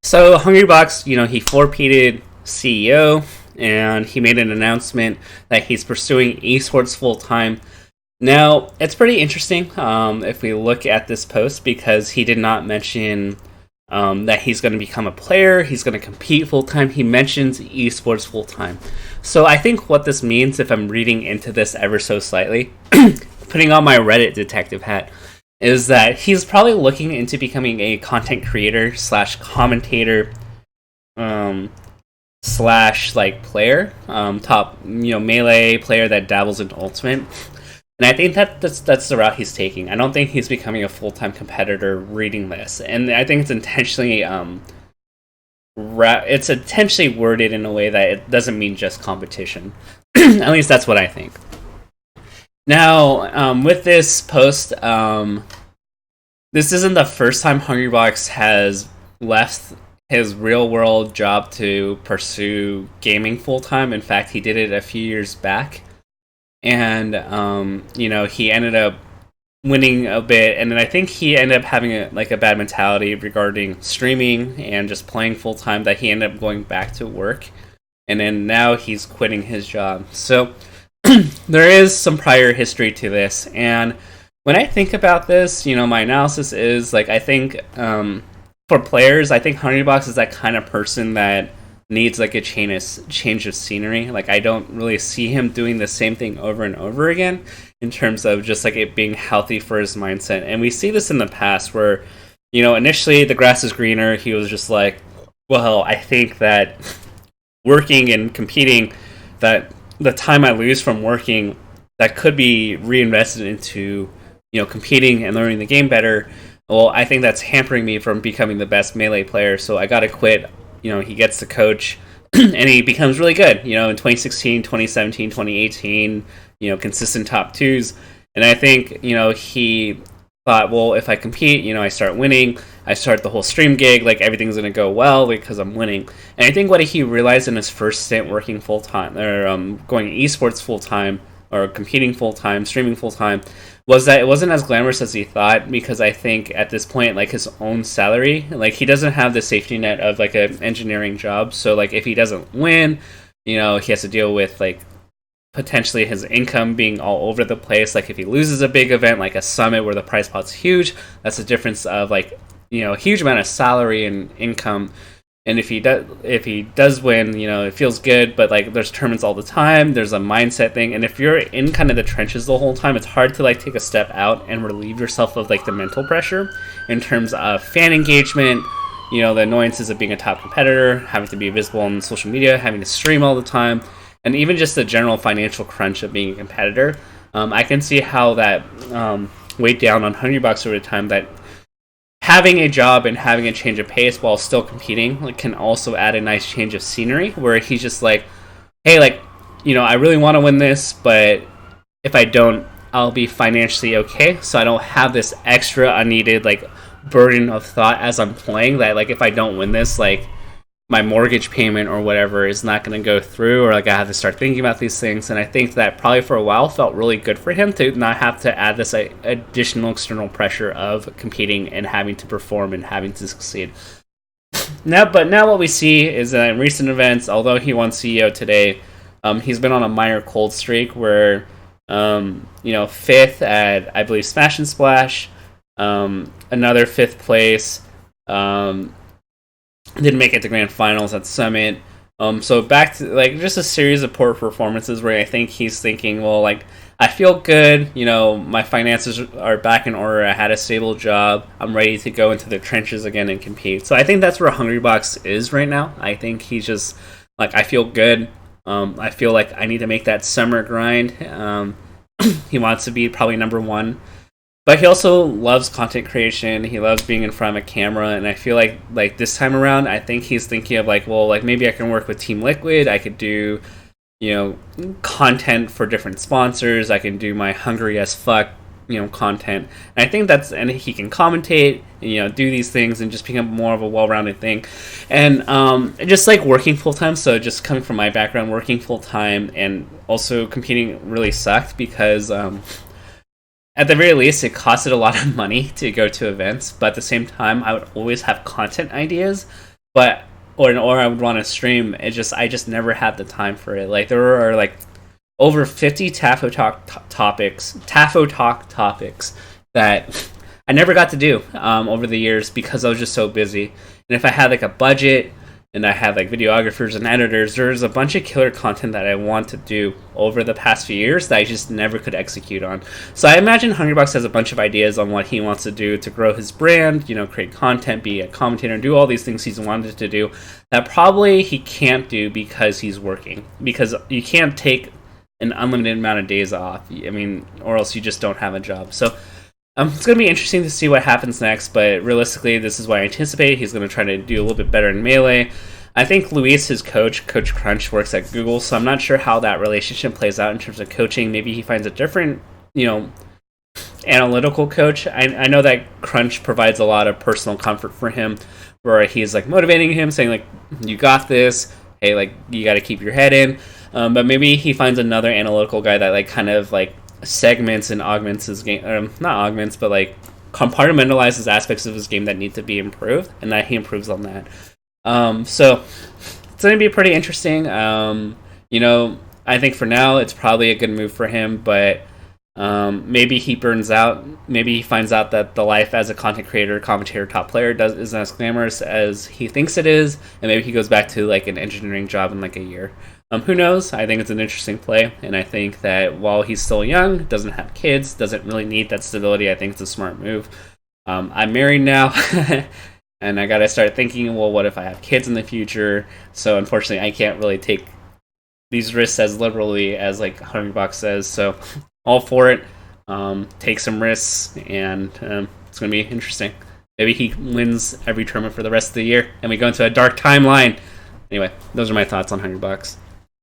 So Hungrybox, he four-peated CEO, and he made an announcement that he's pursuing esports full time. Now, it's pretty interesting if we look at this post because he did not mention that he's going to become a player, he's going to compete full time. He mentions esports full time. So I think what this means, if I'm reading into this ever so slightly, putting on my Reddit detective hat, is that he's probably looking into becoming a content creator slash commentator slash like player, top melee player that dabbles in ultimate. And I think that's the route he's taking. I don't think he's becoming a full-time competitor reading this, and I think it's intentionally it's intentionally worded in a way that it doesn't mean just competition. At least that's what I think. Now, with this post, this isn't the first time Hungrybox has left his real-world job to pursue gaming full-time. In fact, he did it a few years back. And, he ended up winning a bit, and then I think he ended up having a bad mentality regarding streaming and just playing full-time, that he ended up going back to work. And then now he's quitting his job. So there is some prior history to this, and when I think about this, my analysis is, I think for players, I think Hungrybox is that kind of person that needs a change of scenery. I don't really see him doing the same thing over and over again in terms of just it being healthy for his mindset. And we see this in the past where, initially the grass is greener. He was just well, I think that working and competing, that the time I lose from working, that could be reinvested into, competing and learning the game better. Well, I think that's hampering me from becoming the best melee player, so I gotta quit. He gets the coach and he becomes really good, in 2016, 2017, 2018, consistent top twos. And I think, he thought, well, if I compete, I start winning, I start the whole stream gig, everything's going to go well because I'm winning. And I think what he realized in his first stint working full-time, or going esports full-time, or competing full-time, streaming full-time, was that it wasn't as glamorous as he thought, because I think at this point, his own salary, he doesn't have the safety net of an engineering job. So if he doesn't win, he has to deal with potentially his income being all over the place. If he loses a big event like a summit where the prize pot's huge, that's a difference of a huge amount of salary and income. And if he does win, it feels good, but there's tournaments all the time, there's a mindset thing, and if you're in kind of the trenches the whole time, it's hard to take a step out and relieve yourself of the mental pressure in terms of fan engagement, the annoyances of being a top competitor, having to be visible on social media, having to stream all the time, and even just the general financial crunch of being a competitor. I can see how that weighed down on Hungrybox over time, that having a job and having a change of pace while still competing can also add a nice change of scenery, where he's just hey, I really want to win this, but if I don't, I'll be financially okay, so I don't have this extra unneeded burden of thought as I'm playing, that if I don't win this, my mortgage payment or whatever is not going to go through, or I have to start thinking about these things. And I think that probably for a while felt really good for him to not have to add this additional external pressure of competing and having to perform and having to succeed. Now what we see is that in recent events, although he won CEO today, he's been on a minor cold streak where fifth at, I believe, Smash and Splash, another fifth place, didn't make it to grand finals at Summit. So back to just a series of poor performances where I think he's thinking, well, I feel good, my finances are back in order, I had a stable job, I'm ready to go into the trenches again and compete. So I think that's where Hungrybox is right now. I think he's just I feel good. I feel I need to make that summer grind. He wants to be probably number one. But he also loves content creation. He loves being in front of a camera, and I feel like this time around, I think he's thinking of maybe I can work with Team Liquid. I could do, content for different sponsors. I can do my hungry as fuck, content. And I think and he can commentate, and, do these things and just become more of a well-rounded thing. And just working full time. So just coming from my background, working full time and also competing really sucked because at the very least, it costed a lot of money to go to events, but at the same time, I would always have content ideas, but or I would want to stream. I just never had the time for it. Like there are like over 50 Tafo Talk topics that I never got to do over the years because I was just so busy. And if I had like a budget and I had like videographers and editors, there's a bunch of killer content that I want to do over the past few years that I just never could execute on. So I imagine Hungrybox has a bunch of ideas on what he wants to do to grow his brand, you know, create content, be a commentator, and do all these things he's wanted to do that probably he can't do because he's working. Because you can't take an unlimited amount of days off. I mean, or else you just don't have a job. So it's going to be interesting to see what happens next, but realistically, this is what I anticipate. He's going to try to do a little bit better in Melee. I think Luis, his coach, Coach Crunch, works at Google, so I'm not sure how that relationship plays out in terms of coaching. Maybe he finds a different, you know, analytical coach. I know that Crunch provides a lot of personal comfort for him, where he's like motivating him, saying like, "You got this. Hey, like you got to keep your head in." But maybe he finds another analytical guy that like kind of like segments and augments his game, not augments, but like compartmentalizes aspects of his game that need to be improved, and that he improves on that. So it's going to be pretty interesting. You know, I think for now it's probably a good move for him, but maybe he burns out. Maybe he finds out that the life as a content creator, commentator, top player isn't as glamorous as he thinks it is, and maybe he goes back to like an engineering job in like a year. Who knows? I think it's an interesting play, and I think that while he's still young, doesn't have kids, doesn't really need that stability, I think it's a smart move. I'm married now, and I gotta start thinking, well, what if I have kids in the future? So unfortunately, I can't really take these risks as liberally as like Hungrybox says. So all for it. Take some risks, and it's gonna be interesting. Maybe he wins every tournament for the rest of the year, and we go into a dark timeline. Anyway, those are my thoughts on Hungrybox.